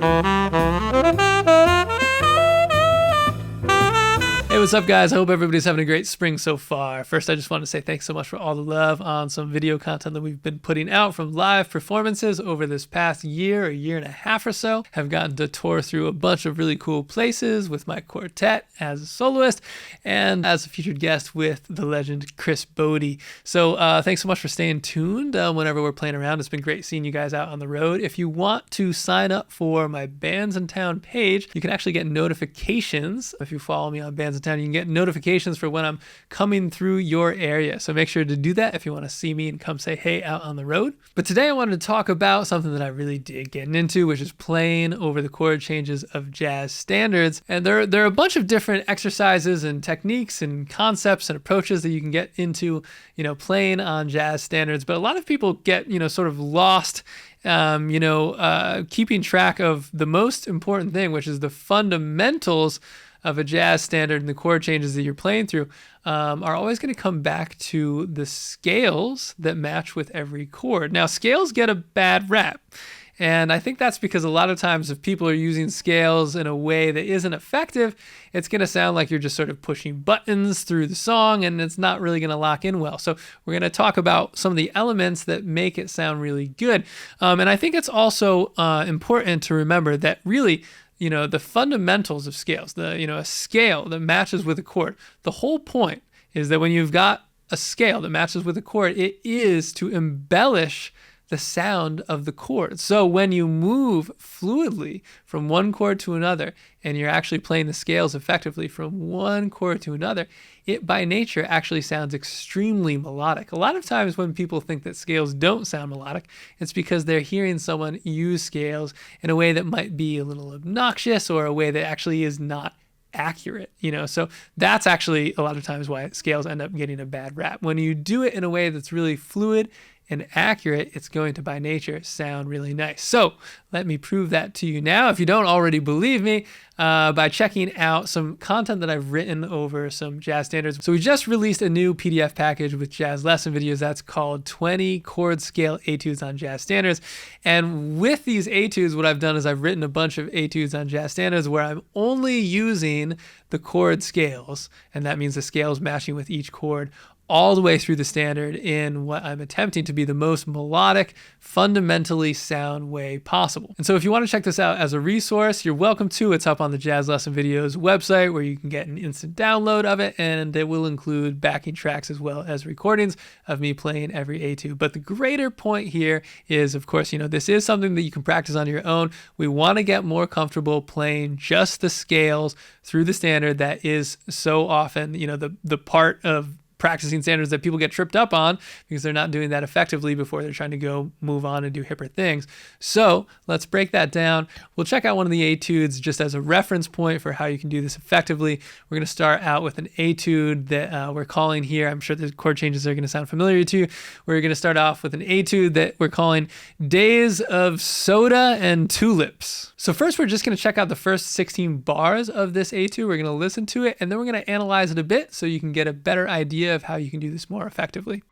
Hey, what's up, guys? I hope everybody's having a great spring so far. First, I just want to say thanks so much for all the love on some video content that we've been putting out from live performances over this past year and a half or so. Have gotten to tour through a bunch of really cool places with my quartet as a soloist and as a featured guest with the legend Chris Botti. So thanks so much for staying tuned whenever we're playing around. It's been great seeing you guys out on the road. If you want to sign up for my Bands in Town page, you can actually get notifications. If you follow me on Bands in Town, you can get notifications for when I'm coming through your area. So make sure to do that if you want to see me and come say hey out on the road. But today I wanted to talk about something that I really dig getting into, which is playing over the chord changes of jazz standards. And there are a bunch of different exercises and techniques and concepts and approaches that you can get into, playing on jazz standards. But a lot of people get, sort of lost keeping track of the most important thing, which is the fundamentals of a jazz standard and the chord changes that you're playing through are always going to come back to the scales that match with every chord. Now, scales get a bad rap. And I think that's because a lot of times if people are using scales in a way that isn't effective, it's going to sound like you're just sort of pushing buttons through the song and it's not really going to lock in well. So we're going to talk about some of the elements that make it sound really good. And I think it's also important to remember that really, the fundamentals of scales, a scale that matches with a chord. The whole point is that when you've got a scale that matches with a chord, it is to embellish the sound of the chord. So when you move fluidly from one chord to another, and you're actually playing the scales effectively from one chord to another, it by nature actually sounds extremely melodic. A lot of times when people think that scales don't sound melodic, it's because they're hearing someone use scales in a way that might be a little obnoxious or a way that actually is not accurate, so that's actually a lot of times why scales end up getting a bad rap. When you do it in a way that's really fluid and accurate, it's going to by nature sound really nice. So let me prove that to you now, if you don't already believe me, by checking out some content that I've written over some jazz standards. So we just released a new PDF package with jazz lesson videos that's called 20 chord scale etudes on jazz standards. And with these etudes, what I've done is I've written a bunch of etudes on jazz standards where I'm only using the chord scales, and that means the scales matching with each chord all the way through the standard in what I'm attempting to be the most melodic, fundamentally sound way possible. And so if you want to check this out as a resource, you're welcome to. It's up on the Jazz Lesson Videos website where you can get an instant download of it, and it will include backing tracks as well as recordings of me playing every etude. But the greater point here is, of course, this is something that you can practice on your own. We want to get more comfortable playing just the scales through the standard. That is so often, the part of practicing standards that people get tripped up on because they're not doing that effectively before they're trying to go move on and do hipper things. So let's break that down. We'll check out one of the etudes just as a reference point for how you can do this effectively. We're going to start out with an etude that we're calling here. I'm sure the chord changes are going to sound familiar to you. We're going to start off with an etude that we're calling Days of Soda and Tulips. So first, we're just going to check out the first 16 bars of this etude. We're going to listen to it, and then we're going to analyze it a bit so you can get a better idea of how you can do this more effectively.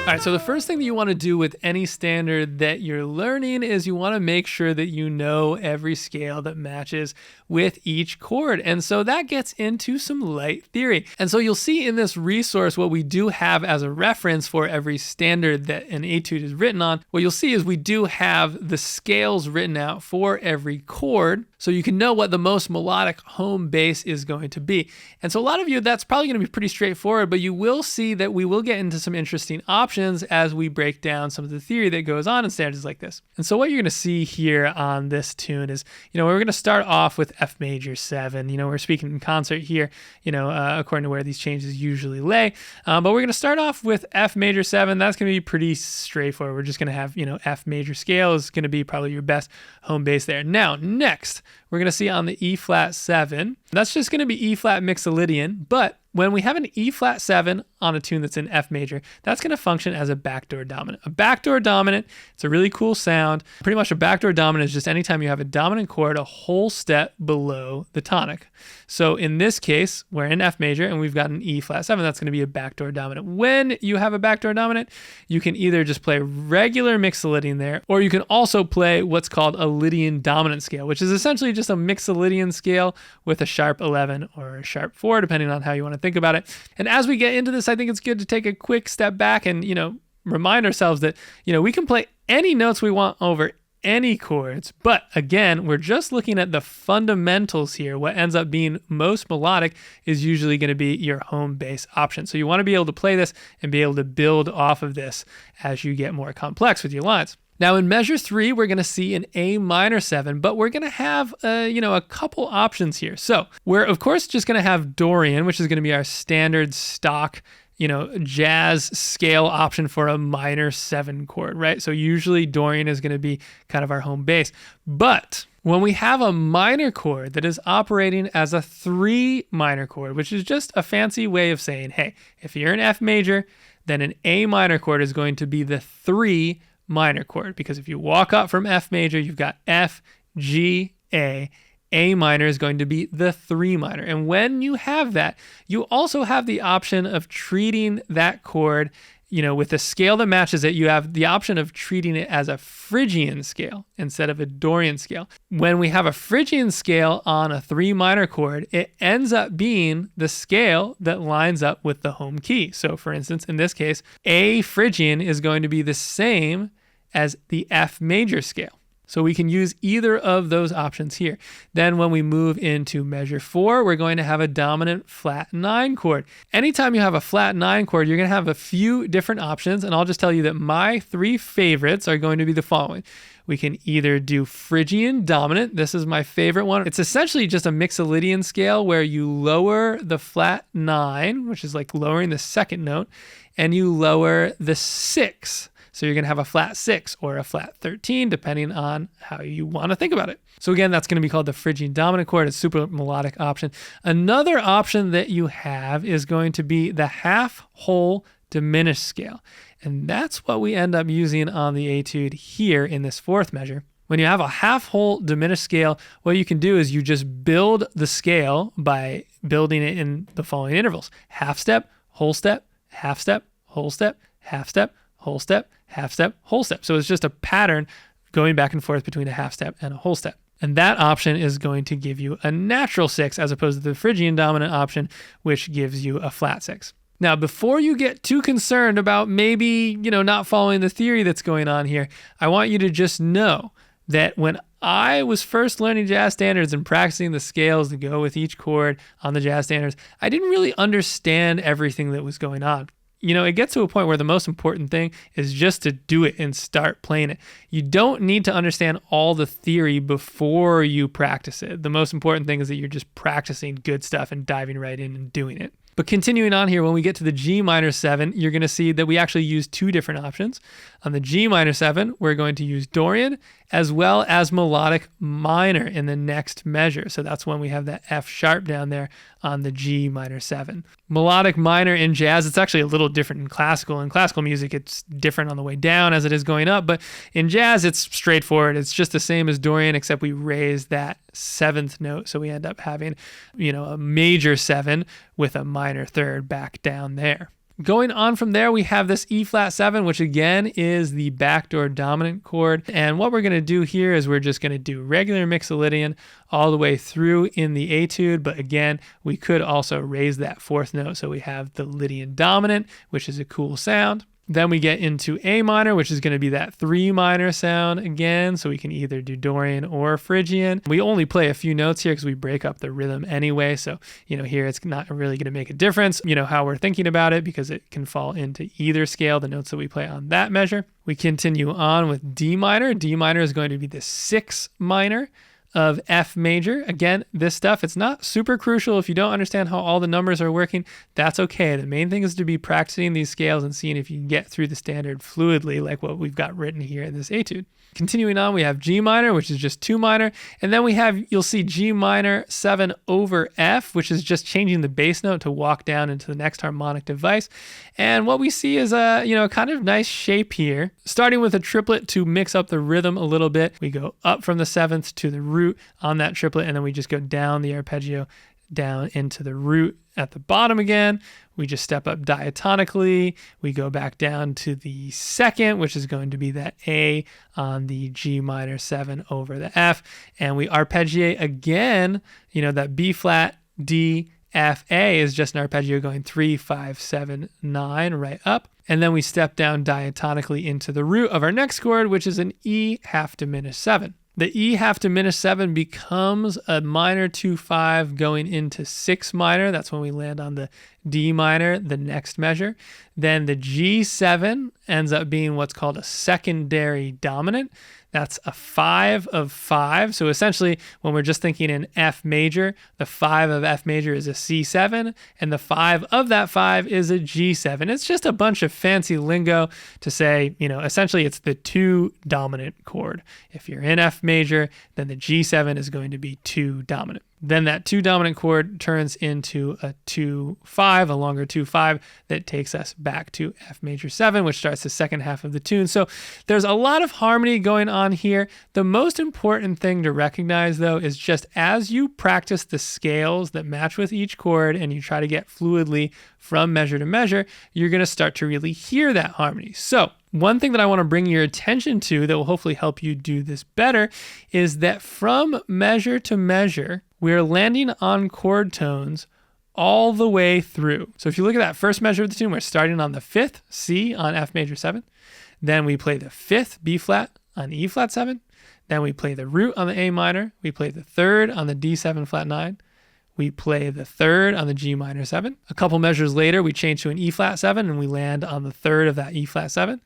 All right, so the first thing that you want to do with any standard that you're learning is you want to make sure that you know every scale that matches with each chord. And so that gets into some light theory. And so you'll see in this resource what we do have as a reference for every standard that an etude is written on. What you'll see is we do have the scales written out for every chord, so you can know what the most melodic home base is going to be. And so a lot of you, that's probably going to be pretty straightforward, but you will see that we will get into some interesting options functions as we break down some of the theory that goes on in standards like this. And so what you're going to see here on this tune is, we're going to start off with F major 7. We're speaking in concert here, according to where these changes usually lay. But we're going to start off with F major 7. That's going to be pretty straightforward. We're just going to have, F major scale is going to be probably your best home base there. Now, next, we're going to see on the E flat 7. That's just going to be E flat mixolydian, but when we have an E flat 7 on a tune that's in F major, that's going to function as a backdoor dominant. A backdoor dominant, it's a really cool sound. Pretty much a backdoor dominant is just anytime you have a dominant chord a whole step below the tonic. So in this case, we're in F major and we've got an E flat 7. That's going to be a backdoor dominant. When you have a backdoor dominant, you can either just play regular mixolydian there, or you can also play what's called a Lydian dominant scale, which is essentially just a mixolydian scale with a sharp 11 or a sharp 4, depending on how you want to think about it. And as we get into this, I think it's good to take a quick step back and, remind ourselves that, we can play any notes we want over any chords. But again, we're just looking at the fundamentals here. What ends up being most melodic is usually going to be your home bass option. So you want to be able to play this and be able to build off of this as you get more complex with your lines. Now in measure 3, we're going to see an A minor 7, but we're going to have, a couple options here. So we're of course just going to have Dorian, which is going to be our standard stock, jazz scale option for a minor 7 chord, right? So usually Dorian is going to be kind of our home bass. But when we have a minor chord that is operating as a 3 minor chord, which is just a fancy way of saying, hey, if you're in F major, then an A minor chord is going to be the 3 minor chord, because if you walk up from F major, you've got F, G, A. A minor is going to be the 3 minor. And when you have that, you also have the option of treating that chord, with a scale that matches it. You have the option of treating it as a Phrygian scale instead of a Dorian scale. When we have a Phrygian scale on a 3 minor chord, it ends up being the scale that lines up with the home key. So for instance, in this case, A Phrygian is going to be the same as the F major scale. So we can use either of those options here. Then when we move into measure 4, we're going to have a dominant flat 9 chord. Anytime you have a flat 9 chord, you're going to have a few different options, and I'll just tell you that my 3 favorites are going to be the following. We can either do Phrygian dominant. This is my favorite one. It's essentially just a mixolydian scale where you lower the flat 9, which is like lowering the second note, and you lower the 6. So you're going to have a flat 6 or a flat 13, depending on how you want to think about it. So again, that's going to be called the Phrygian dominant chord. It's a super melodic option. Another option that you have is going to be the half whole diminished scale. And that's what we end up using on the etude here in this 4th measure. When you have a half whole diminished scale, what you can do is you just build the scale by building it in the following intervals: half step, whole step, half step, whole step, half step, whole step, half step, whole step. So it's just a pattern going back and forth between a half step and a whole step. And that option is going to give you a natural 6 as opposed to the Phrygian dominant option, which gives you a flat 6. Now, before you get too concerned about maybe, not following the theory that's going on here, I want you to just know that when I was first learning jazz standards and practicing the scales that go with each chord on the jazz standards, I didn't really understand everything that was going on. It gets to a point where the most important thing is just to do it and start playing it. You don't need to understand all the theory before you practice it. The most important thing is that you're just practicing good stuff and diving right in and doing it. But continuing on here, when we get to the G minor 7, you're going to see that we actually use 2 different options. On the G minor 7, we're going to use Dorian as well as melodic minor in the next measure. So that's when we have that F sharp down there on the G minor 7. Melodic minor in jazz, it's actually a little different in classical. In classical music, it's different on the way down as it is going up. But in jazz, it's straightforward. It's just the same as Dorian, except we raise that 7th note. So we end up having, a major 7 with a minor 3rd back down there. Going on from there, we have this E flat 7, which again is the backdoor dominant chord. And what we're going to do here is we're just going to do regular mixolydian all the way through in the etude. But again, we could also raise that 4th note. So we have the Lydian dominant, which is a cool sound. Then we get into A minor, which is going to be that 3 minor sound again. So we can either do Dorian or Phrygian. We only play a few notes here because we break up the rhythm anyway. So, here it's not really going to make a difference, how we're thinking about it, because it can fall into either scale, the notes that we play on that measure. We continue on with D minor. D minor is going to be the 6 minor of F major. Again, this stuff, it's not super crucial. If you don't understand how all the numbers are working, that's okay. The main thing is to be practicing these scales and seeing if you can get through the standard fluidly, like what we've got written here in this etude. Continuing on, we have G minor, which is just 2 minor. And then you'll see G minor 7 over F, which is just changing the bass note to walk down into the next harmonic device. And what we see is a kind of nice shape here. Starting with a triplet to mix up the rhythm a little bit. We go up from the 7th to the root on that triplet, and then we just go down the arpeggio down into the root at the bottom again. We just step up diatonically. We go back down to the 2nd, which is going to be that A on the G minor 7 over the F. And we arpeggiate again, that B flat, D, F, A is just an arpeggio going 3, 5, 7, 9 right up. And then we step down diatonically into the root of our next chord, which is an E half diminished 7. The E half diminished 7 becomes a minor 2-5 going into 6 minor. That's when we land on the D minor, the next measure. Then the G7 ends up being what's called a secondary dominant. That's a 5 of 5. So essentially, when we're just thinking in F major, the 5 of F major is a C7, and the 5 of that 5 is a G7. It's just a bunch of fancy lingo to say, essentially it's the 2 dominant chord. If you're in F major, then the G7 is going to be 2 dominant. Then that 2 dominant chord turns into a 2-5, a longer 2-5 that takes us back to F major 7, which starts the second half of the tune. So there's a lot of harmony going on here. The most important thing to recognize, though, is just as you practice the scales that match with each chord and you try to get fluidly from measure to measure, you're going to start to really hear that harmony. So one thing that I want to bring your attention to that will hopefully help you do this better is that from measure to measure, we're landing on chord tones all the way through. So if you look at that first measure of the tune, we're starting on the 5th, C on F major 7. Then we play the 5th, B flat on E flat 7. Then we play the root on the A minor. We play the 3rd on the D7 flat 9. We play the 3rd on the G minor 7. A couple measures later, we change to an E flat 7 and we land on the 3rd of that E flat 7.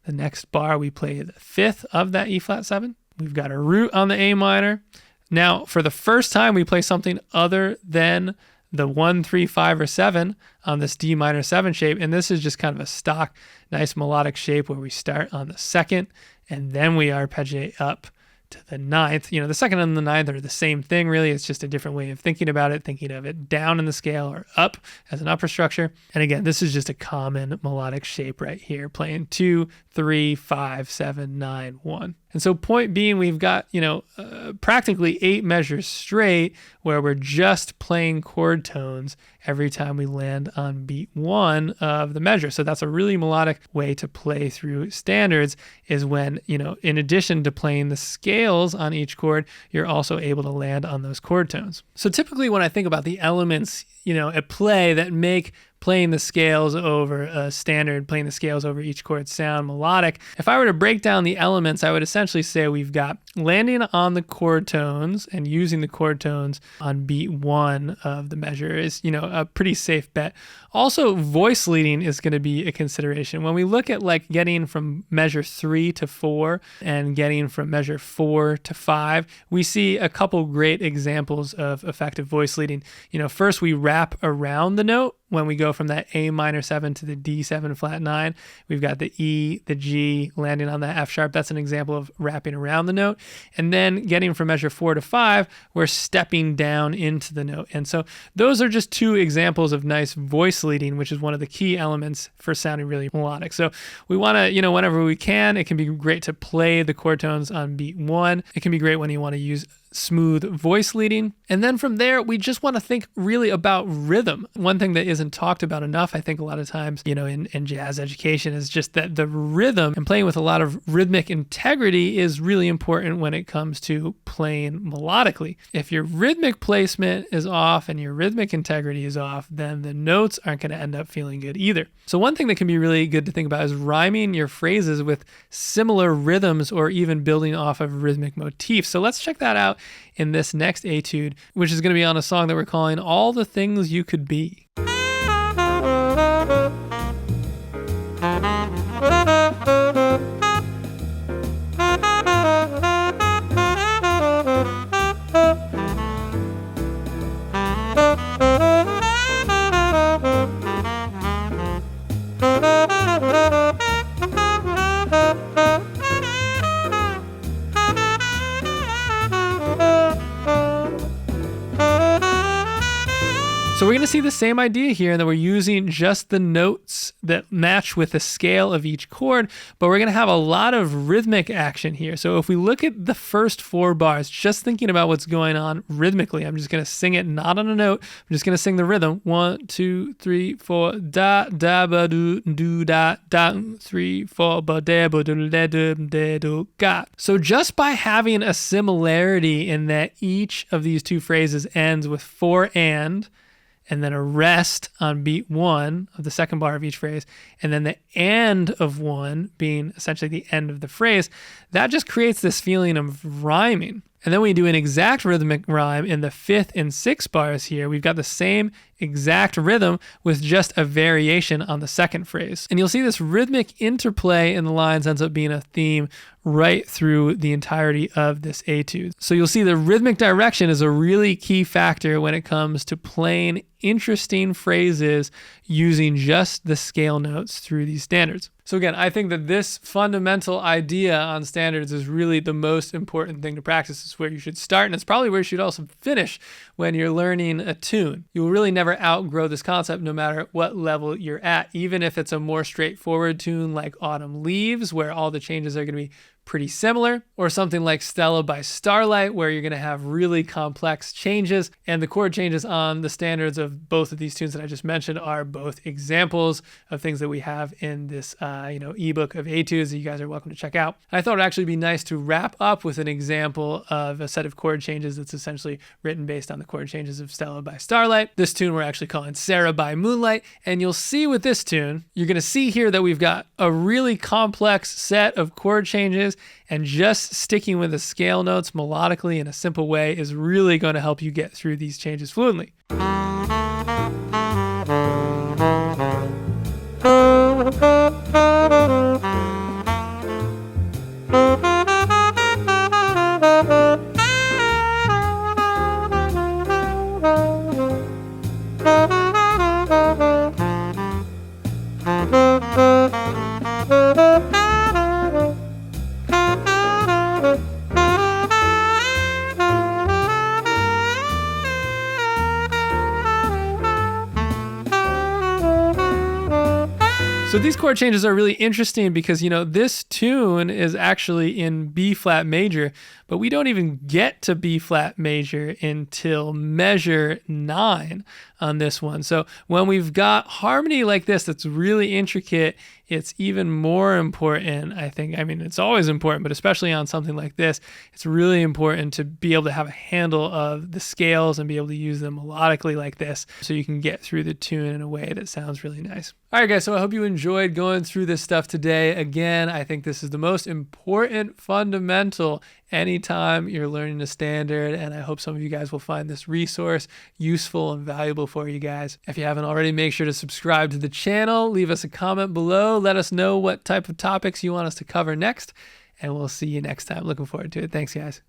The next bar, we play the 5th of that E flat 7. We've got a root on the A minor. Now, for the first time, we play something other than the 1, 3, 5, or 7 on this D minor 7 shape. And this is just kind of a stock, nice melodic shape where we start on the 2nd and then we arpeggiate up to the 9th. The 2nd and the 9th are the same thing, really. It's just a different way of thinking about it, thinking of it down in the scale or up as an upper structure. And again, this is just a common melodic shape right here, playing 2, 3, 5, 7, 9, 1. And so point being, we've got, practically 8 measures straight where we're just playing chord tones every time we land on beat 1 of the measure. So that's a really melodic way to play through standards, is when, in addition to playing the scales on each chord, you're also able to land on those chord tones. So typically when I think about the elements, at play that make playing the scales over a standard, playing the scales over each chord sound melodic, if I were to break down the elements, I would essentially say we've got landing on the chord tones and using the chord tones on beat 1 of the measure is, a pretty safe bet. Also, voice leading is going to be a consideration. When we look at getting from measure 3 to 4 and getting from measure 4 to 5, we see a couple great examples of effective voice leading. First we wrap around the note. When we go from that A minor 7 to the D7 flat 9, we've got the E, the G landing on that F sharp. That's an example of wrapping around the note. And then getting from measure 4 to 5, we're stepping down into the note. And so those are just 2 examples of nice voice leading, which is one of the key elements for sounding really melodic. So we want to, whenever we can, it can be great to play the chord tones on beat 1. It can be great when you want to use smooth voice leading. And then from there, we just want to think really about rhythm. One thing that isn't talked about enough, I think a lot of times, in jazz education is just that the rhythm and playing with a lot of rhythmic integrity is really important when it comes to playing melodically. If your rhythmic placement is off and your rhythmic integrity is off, then the notes aren't going to end up feeling good either. So one thing that can be really good to think about is rhyming your phrases with similar rhythms or even building off of rhythmic motifs. So let's check that out in this next etude, which is going to be on a song that we're calling All the Things You Could Be. So we're going to see the same idea here, and that we're using just the notes that match with the scale of each chord, but we're going to have a lot of rhythmic action here. So if we look at the first 4 bars, just thinking about what's going on rhythmically, I'm just going to sing it not on a note. I'm just going to sing the rhythm. 1, 2, 3, 4, da, da, ba, do, da, da, 3, 4, ba, da, ba, do, da, do, ga. So just by having a similarity in that each of these 2 phrases ends with 4 and then a rest on beat 1 of the second bar of each phrase, and then the and of 1 being essentially the end of the phrase, that just creates this feeling of rhyming. And then we do an exact rhythmic rhyme in the 5th and 6th bars here. We've got the same exact rhythm with just a variation on the second phrase. And you'll see this rhythmic interplay in the lines ends up being a theme right through the entirety of this etude. So you'll see the rhythmic direction is a really key factor when it comes to playing interesting phrases using just the scale notes through these standards. So again, I think that this fundamental idea on standards is really the most important thing to practice. It's where you should start, and it's probably where you should also finish when you're learning a tune. You will really never outgrow this concept no matter what level you're at, even if it's a more straightforward tune like Autumn Leaves, where all the changes are going to be pretty similar, or something like Stella by Starlight, where you're going to have really complex changes. And the chord changes on the standards of both of these tunes that I just mentioned are both examples of things that we have in this ebook of etudes that you guys are welcome to check out. I thought it'd actually be nice to wrap up with an example of a set of chord changes that's essentially written based on the chord changes of Stella by Starlight. This tune we're actually calling Sarah by Moonlight. And you'll see with this tune, you're going to see here that we've got a really complex set of chord changes, and just sticking with the scale notes melodically in a simple way is really going to help you get through these changes fluently. So these chord changes are really interesting because, this tune is actually in B flat major, but we don't even get to B flat major until measure 9 on this one. So when we've got harmony like this, that's really intricate, it's even more important, I think. I mean, it's always important, but especially on something like this, it's really important to be able to have a handle of the scales and be able to use them melodically like this so you can get through the tune in a way that sounds really nice. All right, guys, so I hope you enjoyed going through this stuff today. Again, I think this is the most important fundamental anytime you're learning a standard, and I hope some of you guys will find this resource useful and valuable for you guys. If you haven't already, make sure to subscribe to the channel, leave us a comment below, let us know what type of topics you want us to cover next, and we'll see you next time. Looking forward to it. Thanks, guys.